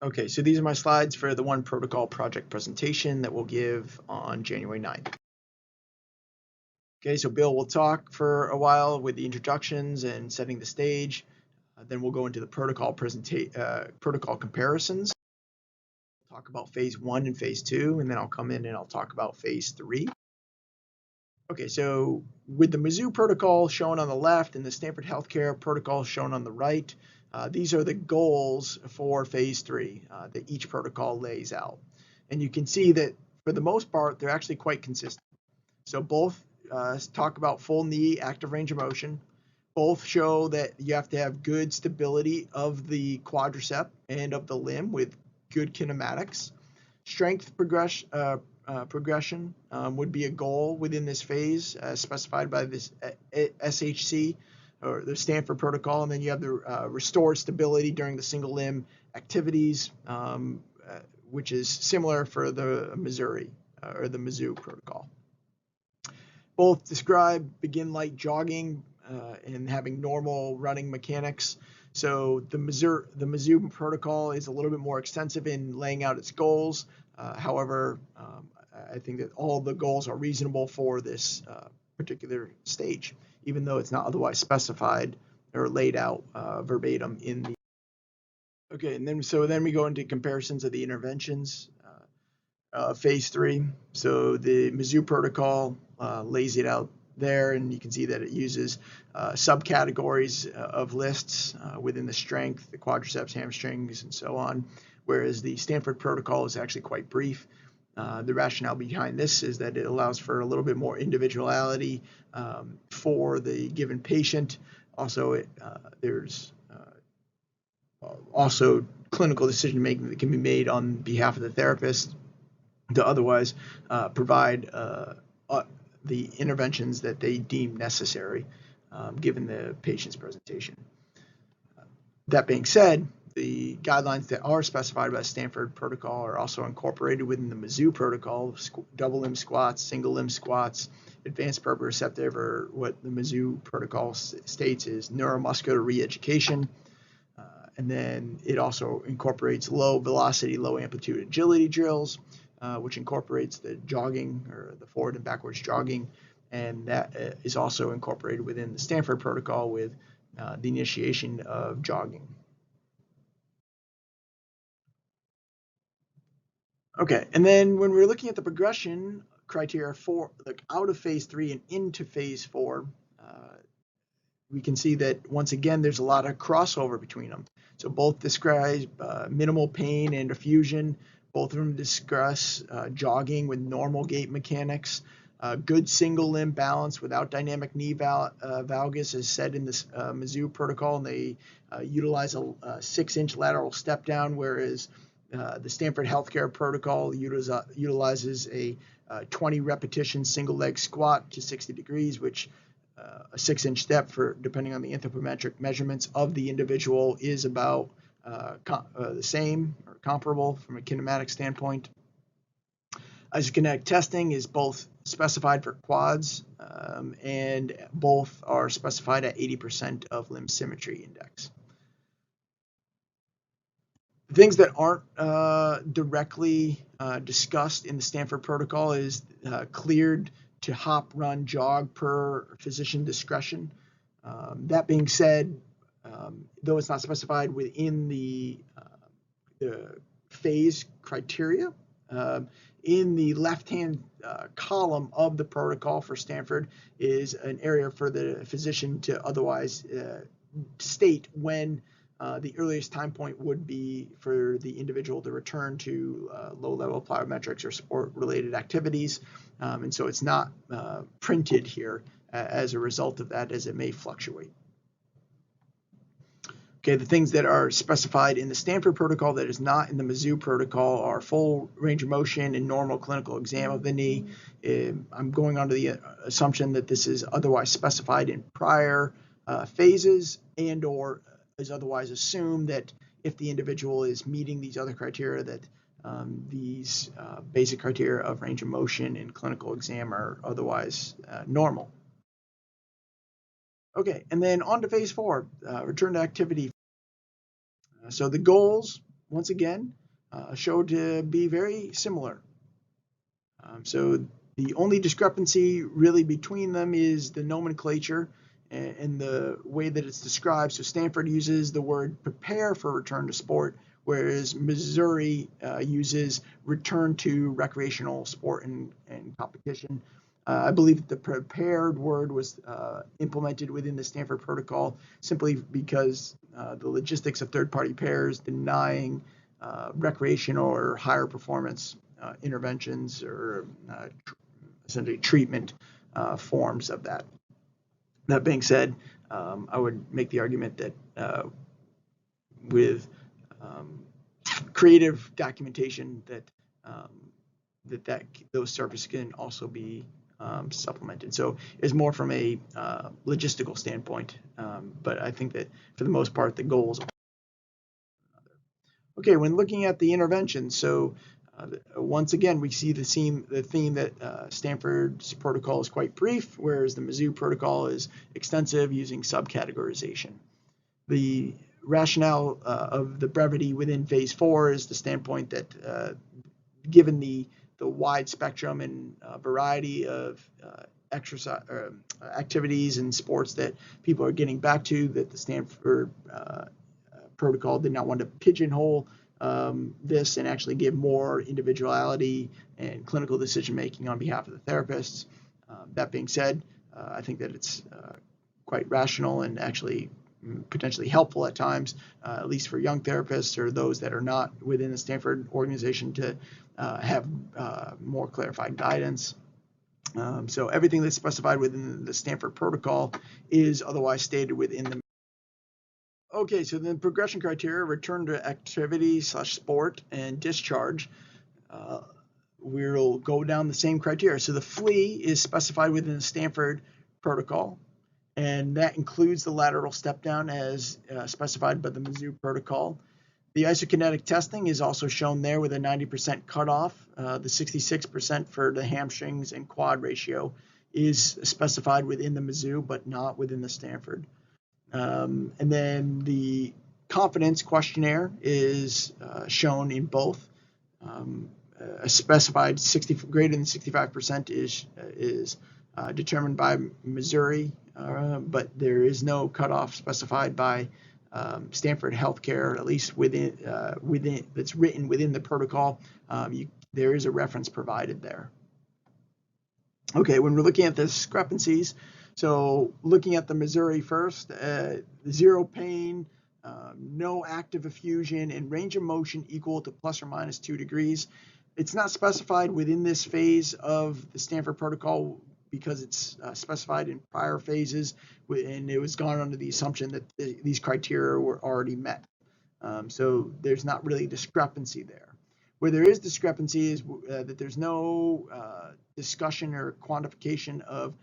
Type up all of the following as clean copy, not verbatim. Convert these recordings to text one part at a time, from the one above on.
Okay, so these are my slides for the One Protocol project presentation that we'll give on January 9th. Okay, so Bill will talk for a while with the introductions and setting the stage. Then we'll go into the protocol protocol comparisons. Talk about phase 1 and phase 2, and then I'll come in and I'll talk about phase 3. Okay, so with the Mizzou protocol shown on the left and the Stanford Healthcare protocol shown on the right, these are the goals for phase 3 that each protocol lays out. And you can see that for the most part, they're actually quite consistent. So both talk about full knee active range of motion. Both show that you have to have good stability of the quadricep and of the limb with good kinematics. Strength progression would be a goal within this phase specified by this SHC or the Stanford protocol. And then you have the restored stability during the single limb activities, which is similar for the Missouri or the Mizzou protocol. Both describe begin light jogging and having normal running mechanics. So the Mizzou protocol is a little bit more extensive in laying out its goals. However, I think that all the goals are reasonable for this particular stage, even though it's not otherwise specified or laid out verbatim in the. Okay, and then we go into comparisons of the interventions. Phase 3. So the Mizzou protocol lays it out there, and you can see that it uses subcategories of lists within the strength, the quadriceps, hamstrings, and so on, whereas the Stanford protocol is actually quite brief. The rationale behind this is that it allows for a little bit more individuality for the given patient. Also, there's also clinical decision making that can be made on behalf of the therapist to otherwise provide the interventions that they deem necessary given the patient's presentation. That being said, the guidelines that are specified by the Stanford protocol are also incorporated within the Mizzou protocol: double limb squats, single limb squats, advanced proprioceptive, or what the Mizzou protocol states is neuromuscular re-education. And then it also incorporates low velocity, low amplitude agility drills, which incorporates the jogging or the forward and backwards jogging. And that is also incorporated within the Stanford protocol with the initiation of jogging. Okay, and then when we're looking at the progression criteria for like out of phase 3 and into phase 4, we can see that once again there's a lot of crossover between them. So both describe minimal pain and effusion. Both of them discuss jogging with normal gait mechanics, good single limb balance without dynamic knee valgus, as said in this Mizzou protocol, and they utilize a 6-inch lateral step down, whereas the Stanford Healthcare protocol utilizes a 20 repetition single leg squat to 60 degrees, which a 6-inch step for depending on the anthropometric measurements of the individual is about the same or comparable from a kinematic standpoint. Isokinetic testing is both specified for quads and both are specified at 80% of limb symmetry index. Things that aren't directly discussed in the Stanford protocol is cleared to hop, run, jog per physician discretion. That being said, though it's not specified within the phase criteria, in the left-hand column of the protocol for Stanford is an area for the physician to otherwise state when the earliest time point would be for the individual to return to low-level plyometrics or sport-related activities. And so it's not printed here as a result of that, as it may fluctuate. Okay, the things that are specified in the Stanford protocol that is not in the Mizzou protocol are full range of motion and normal clinical exam of the knee. I'm going on to the assumption that this is otherwise specified in prior phases and or is otherwise assumed that if the individual is meeting these other criteria, that these basic criteria of range of motion and clinical exam are otherwise normal. Okay, and then on to phase 4, return to activity. So the goals once again, showed to be very similar. So the only discrepancy really between them is the nomenclature and the way that it's described. So Stanford uses the word prepare for return to sport, whereas Missouri uses return to recreational sport and competition. I believe that the prepared word was implemented within the Stanford protocol simply because the logistics of third-party pairs denying recreational or higher performance interventions or essentially treatment forms of that. That being said, I would make the argument that with creative documentation that those services can also be supplemented. So it's more from a logistical standpoint, but I think that for the most part the goals. Okay, when looking at the intervention, so once again we see the theme that Stanford's protocol is quite brief, whereas the Mizzou protocol is extensive, using subcategorization. The rationale of the brevity within phase 4 is the standpoint that given the wide spectrum and variety of exercise activities and sports that people are getting back to, that the Stanford protocol did not want to pigeonhole this and actually give more individuality and clinical decision making on behalf of the therapists. That being said, I think that it's quite rational and actually potentially helpful at times, at least for young therapists or those that are not within the Stanford organization, to have more clarified guidance. So everything that's specified within the Stanford protocol is otherwise stated within the. Okay, so the progression criteria: return to activity / sport and discharge. We'll go down the same criteria. So the FLE is specified within the Stanford protocol, and that includes the lateral step down as specified by the Mizzou protocol. The isokinetic testing is also shown there with a 90% cutoff. The 66% for the hamstrings and quad ratio is specified within the Mizzou, but not within the Stanford. And then the confidence questionnaire is shown in both. A specified greater than 65% is determined by Missouri, but there is no cutoff specified by Stanford Healthcare, at least within that's written within the protocol. There is a reference provided there. Okay, when we're looking at the discrepancies, so looking at the Missouri first, zero pain, no active effusion, and range of motion equal to plus or minus 2 degrees. It's not specified within this phase of the Stanford protocol because it's specified in prior phases, and it was gone under the assumption that these criteria were already met. So there's not really discrepancy there. Where there is discrepancy is that there's no discussion or quantification of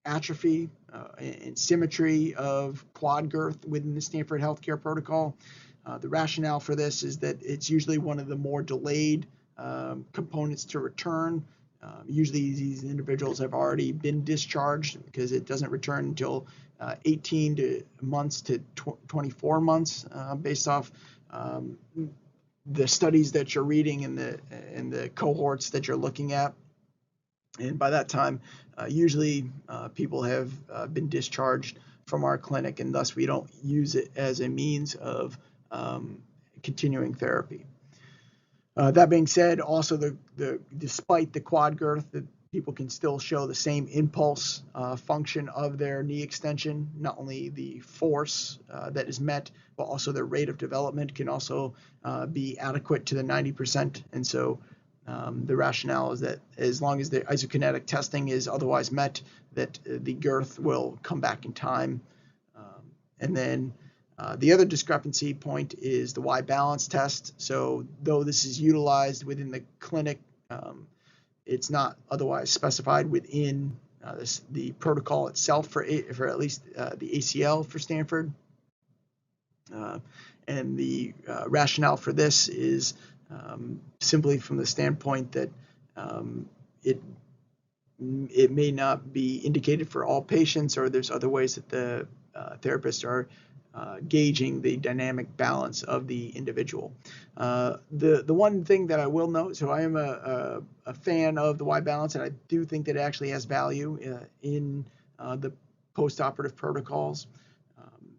atrophy and symmetry of quad girth within the Stanford healthcare protocol. The rationale for this is that it's usually one of the more delayed components to return. Usually these individuals have already been discharged because it doesn't return until 18 months to 24 months based off the studies that you're reading and the cohorts that you're looking at. And by that time, usually people have been discharged from our clinic, and thus we don't use it as a means of continuing therapy. That being said, also despite the quad girth, the people can still show the same impulse function of their knee extension. Not only the force that is met, but also the rate of development can also be adequate to the 90%. And so the rationale is that as long as the isokinetic testing is otherwise met, that the girth will come back in time. And then the other discrepancy point is the Y balance test. So though this is utilized within the clinic, it's not otherwise specified within the protocol itself for at least the ACL for Stanford. And the rationale for this is simply from the standpoint that it may not be indicated for all patients, or there's other ways that the therapists are gauging the dynamic balance of the individual. The one thing that I will note, so I am a fan of the Y balance, and I do think that it actually has value in the post-operative protocols.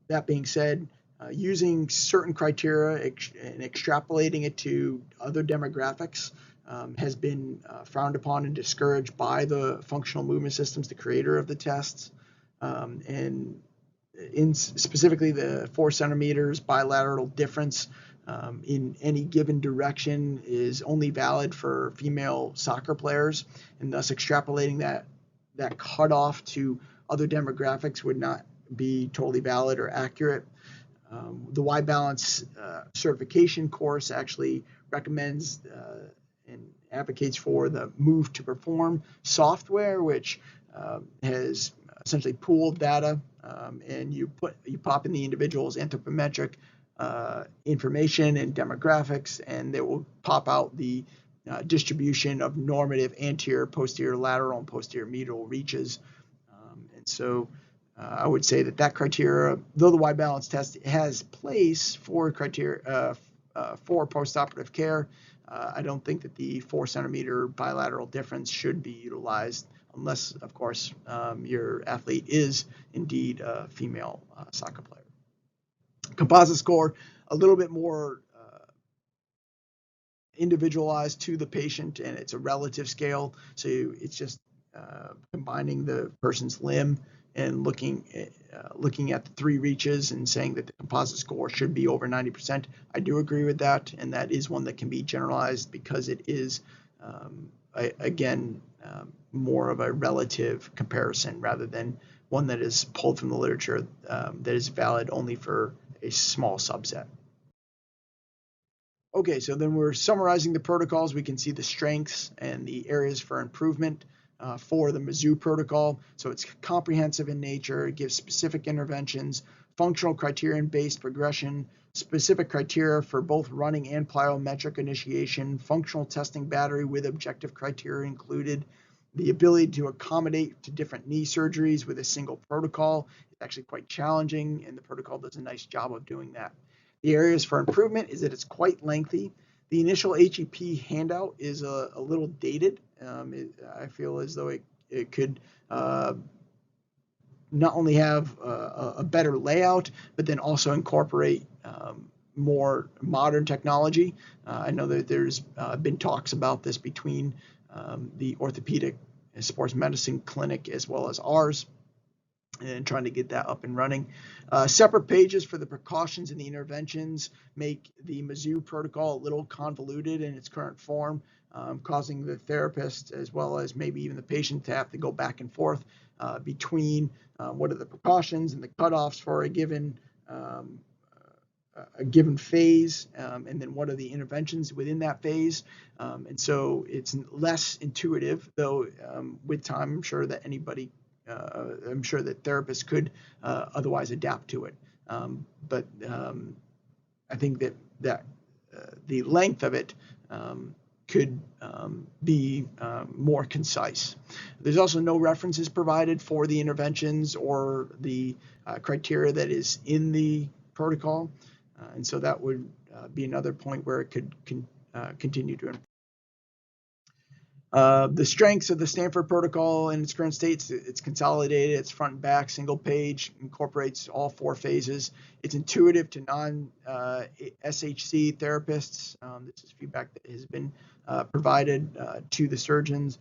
That being said, using certain criteria and extrapolating it to other demographics has been frowned upon and discouraged by the functional movement systems, the creator of the tests, and in specifically the 4 centimeters bilateral difference in any given direction is only valid for female soccer players, and thus extrapolating that cutoff to other demographics would not be totally valid or accurate. The Y balance certification course actually recommends and advocates for the Move to Perform software, which has essentially pooled data, and you pop in the individual's anthropometric information and demographics, and it will pop out the distribution of normative anterior, posterior, lateral, and posterior medial reaches. And so I would say that criteria, though the Y balance test has place for criteria for postoperative care, I don't think that the 4 centimeter bilateral difference should be utilized unless, of course, your athlete is indeed a female soccer player. Composite score, a little bit more individualized to the patient, and it's a relative scale. So it's just combining the person's limb and looking at the 3 reaches and saying that the composite score should be over 90%. I do agree with that, and that is one that can be generalized because it is, again, more of a relative comparison rather than one that is pulled from the literature that is valid only for a small subset. Okay, so then we're summarizing the protocols. We can see the strengths and the areas for improvement for the Mizzou protocol. So it's comprehensive in nature. It gives specific interventions, functional criterion-based progression, specific criteria for both running and plyometric initiation, functional testing battery with objective criteria included, the ability to accommodate to different knee surgeries with a single protocol. It's actually quite challenging, and the protocol does a nice job of doing that. The areas for improvement is that it's quite lengthy. The initial HEP handout is a little dated. I feel as though it could not only have a better layout, but then also incorporate more modern technology. I know that there's been talks about this between the orthopedic and sports medicine clinic as well as ours, and trying to get that up and running. Separate pages for the precautions and the interventions make the Mizzou protocol a little convoluted in its current form, causing the therapist as well as maybe even the patient to have to go back and forth between what are the precautions and the cutoffs for a given phase, and then what are the interventions within that phase. And so it's less intuitive, though with time I'm sure that therapists could otherwise adapt to it. But I think that the length of it could be more concise. There's also no references provided for the interventions or the criteria that is in the protocol. And so that would be another point where it could continue to improve. The strengths of the Stanford protocol in its current state, it's consolidated, it's front and back, single page, incorporates all 4 phases. It's intuitive to non-SHC therapists. This is feedback that has been provided to the surgeons.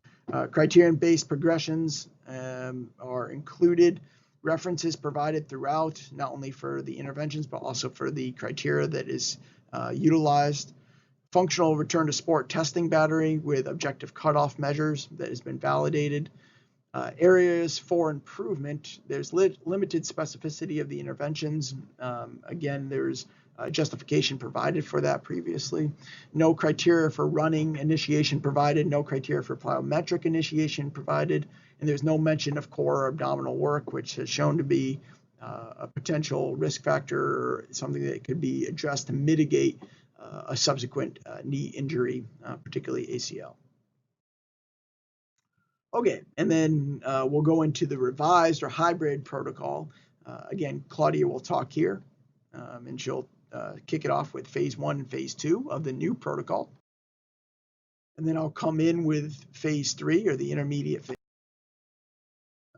Criterion-based progressions are included. References provided throughout, not only for the interventions, but also for the criteria that is utilized. Functional return to sport testing battery with objective cutoff measures that has been validated. Areas for improvement, there's limited specificity of the interventions. Again, there's justification provided for that previously. No criteria for running initiation provided, no criteria for plyometric initiation provided, and there's no mention of core or abdominal work, which has shown to be a potential risk factor or something that could be addressed to mitigate a subsequent knee injury, particularly ACL. Okay, and then we'll go into the revised or hybrid protocol. Again, Claudia will talk here. and she'll kick it off with phase 1 and phase 2 of the new protocol. And then I'll come in with phase 3, or the intermediate phase.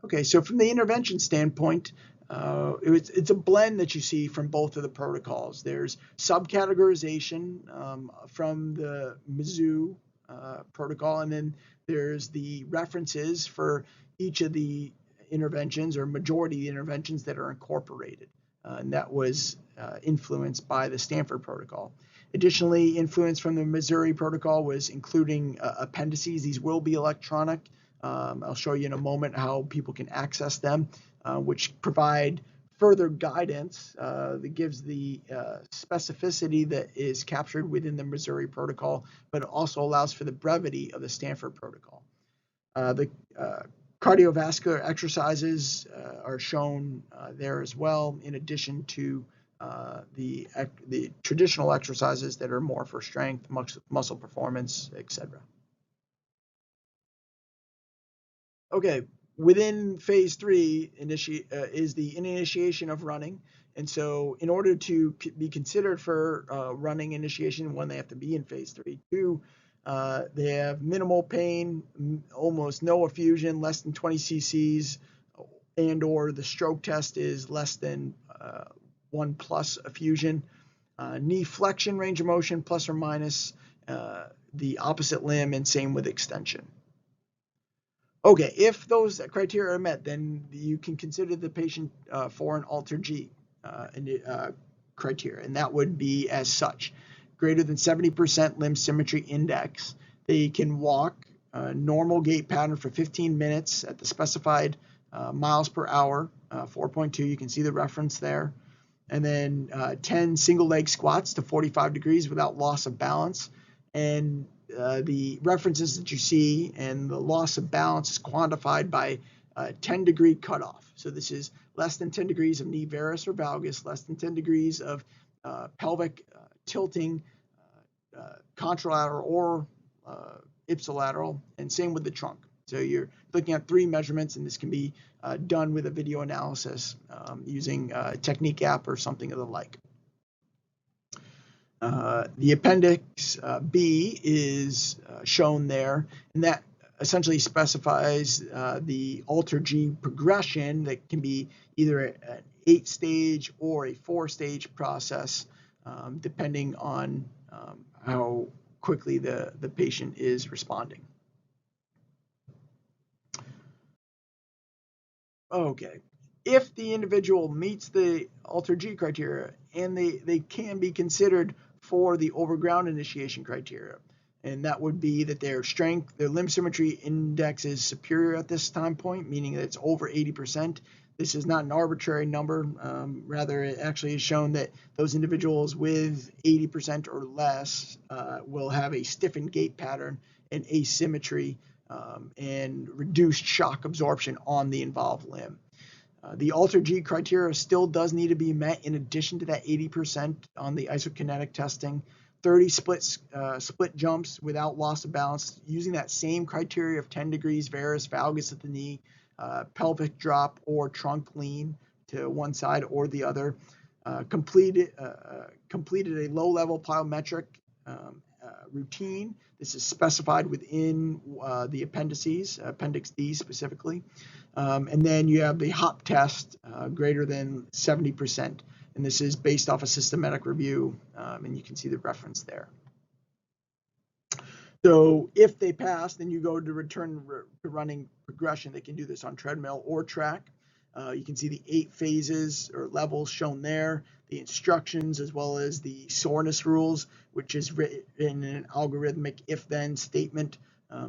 Okay, so from the intervention standpoint, it's a blend that you see from both of the protocols. There's subcategorization from the Mizzou protocol, and then there's the references for each of the interventions, or majority of the interventions that are incorporated. And that was influenced by the Stanford protocol. Additionally, influence from the Missouri protocol was including appendices. These will be electronic. I'll show you in a moment how people can access them, which provide further guidance that gives the specificity that is captured within the Missouri protocol, but it also allows for the brevity of the Stanford protocol. The cardiovascular exercises are shown there as well, in addition to the traditional exercises that are more for strength, muscle performance, etc. Okay, within phase 3 is the initiation of running. And so in order to be considered for running initiation, one, they have to be in phase 3. 2, they have minimal pain, almost no effusion, less than 20 cc's, and or the stroke test is less than 1 plus effusion. Knee flexion range of motion plus or minus the opposite limb, and same with extension. Okay, if those criteria are met, then you can consider the patient for an ALTER-G criteria, and that would be as such: greater than 70% limb symmetry index. They can walk a normal gait pattern for 15 minutes at the specified miles per hour, 4.2. You can see the reference there. And then 10 single leg squats to 45 degrees without loss of balance. And the references that you see and the loss of balance is quantified by 10-degree cutoff. So this is less than 10 degrees of knee varus or valgus, less than 10 degrees of pelvic tilting, contralateral or ipsilateral, and same with the trunk. So you're looking at 3 measurements, and this can be done with a video analysis using a Technique app or something of the like. The appendix B is shown there, and that essentially specifies the ALTER-G progression that can be either an 8-stage or a 4-stage process, depending on how quickly the patient is responding. Okay, if the individual meets the ALTER-G criteria, and they can be considered for the overground initiation criteria, and that would be that their limb symmetry index is superior at this time point, meaning that it's over 80%. This is not an arbitrary number. Rather, it actually is shown that those individuals with 80% or less will have a stiffened gait pattern and asymmetry and reduced shock absorption on the involved limb. The ALTER-G criteria still does need to be met in addition to that 80% on the isokinetic testing. 30 split jumps without loss of balance using that same criteria of 10 degrees varus valgus at the knee, pelvic drop or trunk lean to one side or the other. Completed a low-level plyometric routine. This is specified within the appendices, Appendix D specifically. And then you have the hop test greater than 70%. And this is based off a systematic review, and you can see the reference there. So if they pass, then you go to return to running progression. They can do this on treadmill or track. You can see the 8 phases or levels shown there, the instructions, as well as the soreness rules, which is written in an algorithmic if-then statement,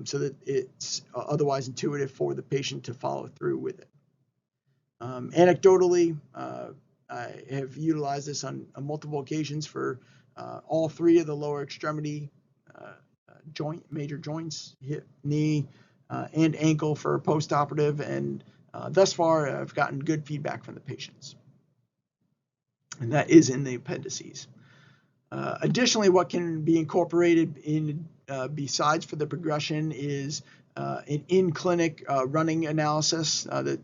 so that it's otherwise intuitive for the patient to follow through with it. Anecdotally, I have utilized this on multiple occasions for all 3 of the lower extremity major joints, hip, knee, and ankle for post-operative, and thus far I've gotten good feedback from the patients. And that is in the appendices. Additionally, what can be incorporated in besides for the progression is an in-clinic running analysis that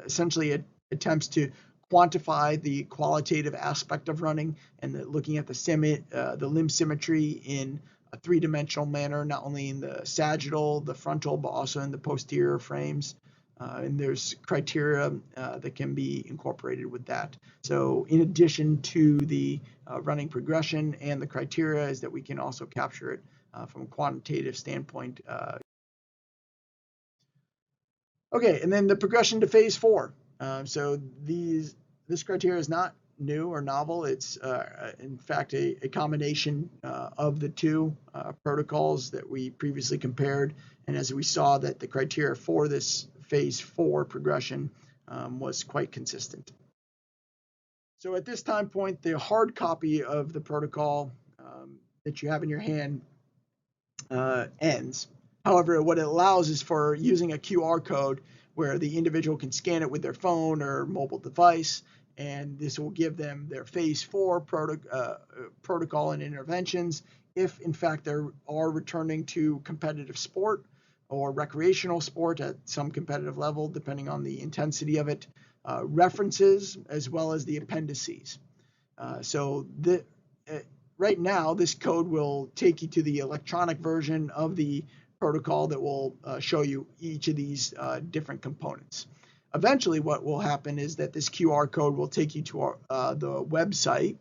essentially attempts to quantify the qualitative aspect of running and looking at the limb symmetry in a three-dimensional manner, not only in the sagittal, the frontal, but also in the posterior frames. And there's criteria that can be incorporated with that. So in addition to the running progression and the criteria, is that we can also capture it from a quantitative standpoint. Okay, and then the progression to phase 4. So this criteria is not new or novel. It's in fact a combination of the two protocols that we previously compared. And as we saw, that the criteria for this phase 4 progression was quite consistent. So at this time point, the hard copy of the protocol that you have in your hand ends. However, what it allows is for using a QR code where the individual can scan it with their phone or mobile device, and this will give them their phase 4 protocol and interventions if, in fact, they are returning to competitive sport or recreational sport at some competitive level, depending on the intensity of it, references, as well as the appendices. Right now, this code will take you to the electronic version of the protocol that will show you each of these different components. Eventually, what will happen is that this QR code will take you to the website,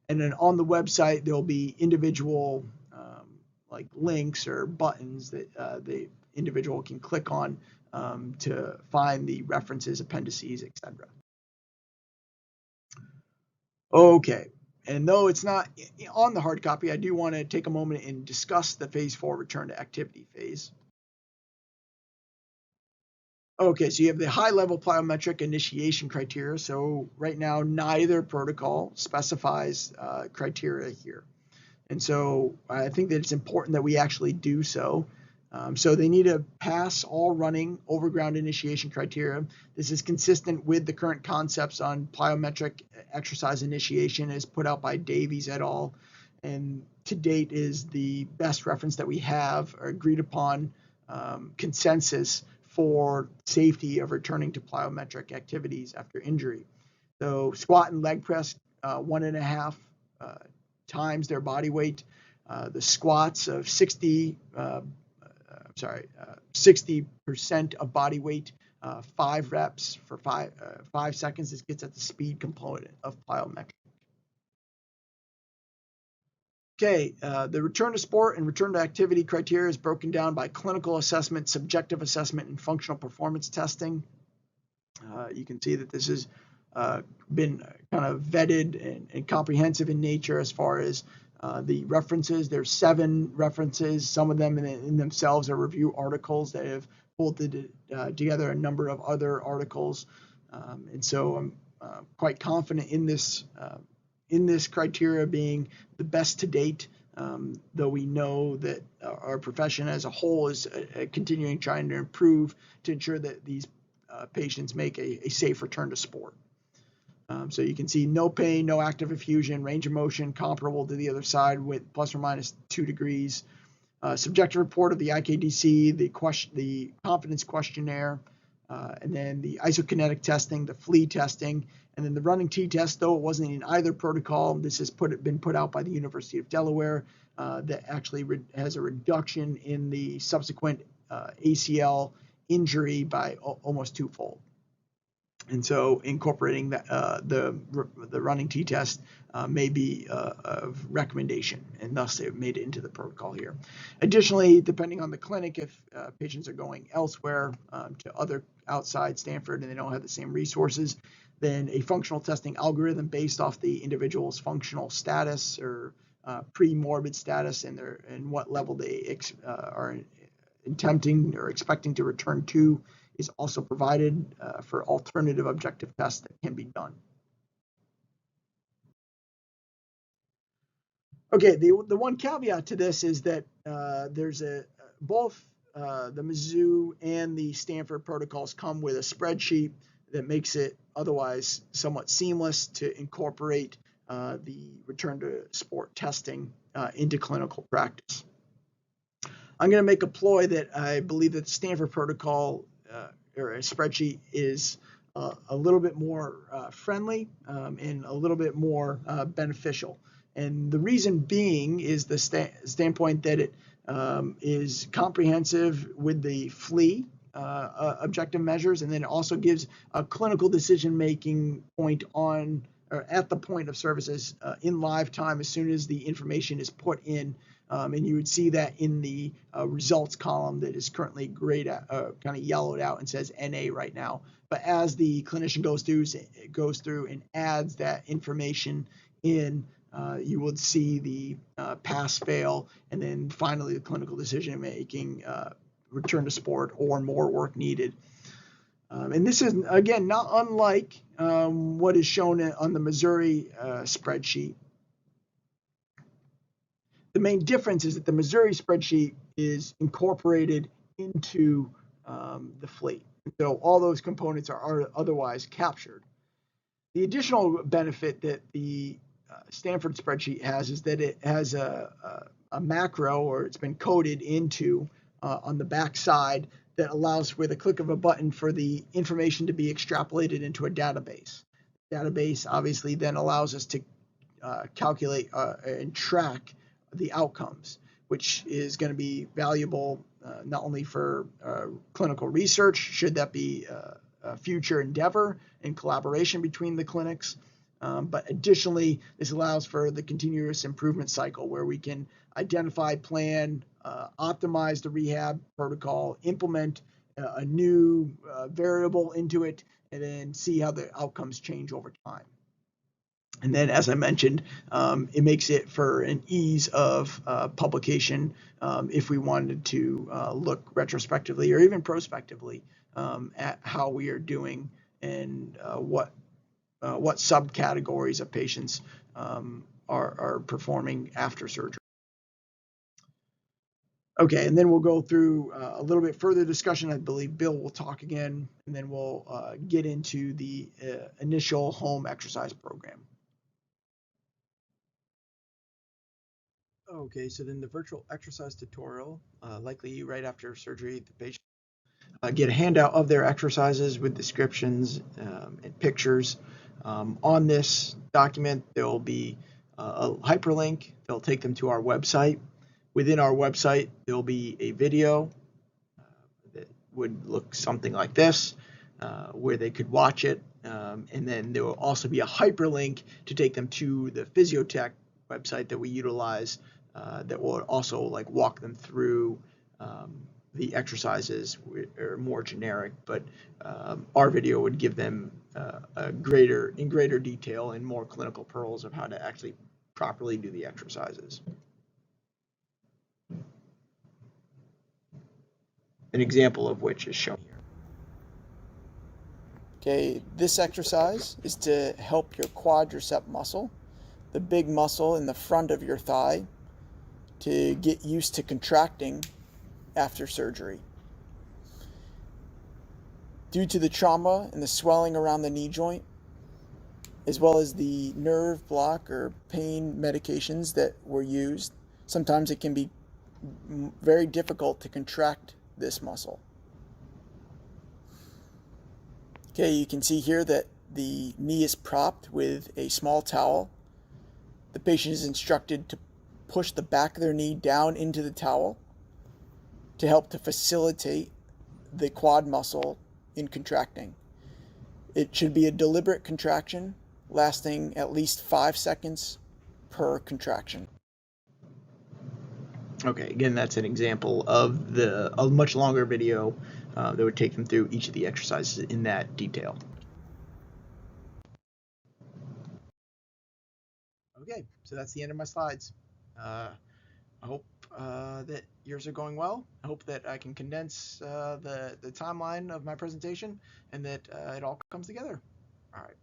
and then on the website there'll be individual like links or buttons that the individual can click on to find the references, appendices, etc. Okay. And though it's not on the hard copy, I do want to take a moment and discuss the phase 4 return to activity phase. Okay, so you have the high-level plyometric initiation criteria. So right now, neither protocol specifies criteria here. And so I think that it's important that we actually do so. So they need to pass all running overground initiation criteria. This is consistent with the current concepts on plyometric exercise initiation as put out by Davies et al. And to date is the best reference that we have or agreed upon consensus for safety of returning to plyometric activities after injury. So squat and leg press 1.5 times their body weight. The squats of 60% of body weight, 5 reps for 5 seconds. This gets at the speed component of plyometric. Okay, the return to sport and return to activity criteria is broken down by clinical assessment, subjective assessment, and functional performance testing. You can see that this has been kind of vetted and comprehensive in nature as far as the references. There's 7 references. Some of them in themselves are review articles that have pulled together a number of other articles. And so I'm quite confident in this criteria being the best to date, though we know that our profession as a whole is continuing trying to improve to ensure that these patients make a safe return to sport. So you can see no pain, no active effusion, range of motion comparable to the other side with plus or minus 2 degrees. Subjective report of the IKDC, the confidence questionnaire, and then the isokinetic testing, the flea testing, and then the running T-test, though it wasn't in either protocol. This has been put out by the University of Delaware that actually has a reduction in the subsequent ACL injury by almost 2-fold. And so incorporating the running T-test may be of recommendation, and thus they've made it into the protocol here. Additionally, depending on the clinic, if patients are going elsewhere to other outside Stanford and they don't have the same resources, then a functional testing algorithm based off the individual's functional status or pre-morbid status and what level they are attempting or expecting to return to is also provided for alternative objective tests that can be done. Okay, the one caveat to this is that there's both the Mizzou and the Stanford protocols come with a spreadsheet that makes it otherwise somewhat seamless to incorporate the return to sport testing into clinical practice. I'm going to make a ploy that I believe that the Stanford protocol or a spreadsheet is a little bit more friendly and a little bit more beneficial. And the reason being is the standpoint that it is comprehensive with the FLE objective measures, and then it also gives a clinical decision-making point on or at the point of services in live time as soon as the information is put in. And you would see that in the results column that is currently grayed out, kind of yellowed out and says NA right now. But as the clinician goes through and adds that information in, you would see the pass, fail, and then finally the clinical decision making, return to sport, or more work needed. And this is, again, not unlike what is shown on the Missouri spreadsheet. The main difference is that the Missouri spreadsheet is incorporated into the FLE. So all those components are otherwise captured. The additional benefit that the Stanford spreadsheet has is that it has a macro, or it's been coded into on the back side, that allows with a click of a button for the information to be extrapolated into a database. The database obviously then allows us to calculate and track the outcomes, which is going to be valuable not only for clinical research, should that be a future endeavor in collaboration between the clinics, but additionally, this allows for the continuous improvement cycle where we can identify, plan, optimize the rehab protocol, implement a new variable into it, and then see how the outcomes change over time. And then, as I mentioned, it makes it for an ease of publication if we wanted to look retrospectively or even prospectively at how we are doing and what subcategories of patients are performing after surgery. Okay, and then we'll go through a little bit further discussion. I believe Bill will talk again, and then we'll get into the initial home exercise program. Okay, so then the virtual exercise tutorial, likely right after surgery, the patient get a handout of their exercises with descriptions and pictures. On this document, there will be a hyperlink. They'll take them to our website. Within our website, there'll be a video that would look something like this, where they could watch it. And then there will also be a hyperlink to take them to the Physiotech website that we utilize that will also like walk them through the exercises are more generic, but our video would give them in greater detail and more clinical pearls of how to actually properly do the exercises. An example of which is shown here. Okay, this exercise is to help your quadricep muscle, the big muscle in the front of your thigh, to get used to contracting after surgery. Due to the trauma and the swelling around the knee joint, as well as the nerve block or pain medications that were used, sometimes it can be very difficult to contract this muscle. Okay, you can see here that the knee is propped with a small towel. The patient is instructed to push the back of their knee down into the towel to help to facilitate the quad muscle in contracting. It should be a deliberate contraction lasting at least 5 seconds per contraction. Okay, again, that's an example of a much longer video that would take them through each of the exercises in that detail. Okay, so that's the end of my slides. I hope that yours are going well. I hope that I can condense the timeline of my presentation and that it all comes together. All right.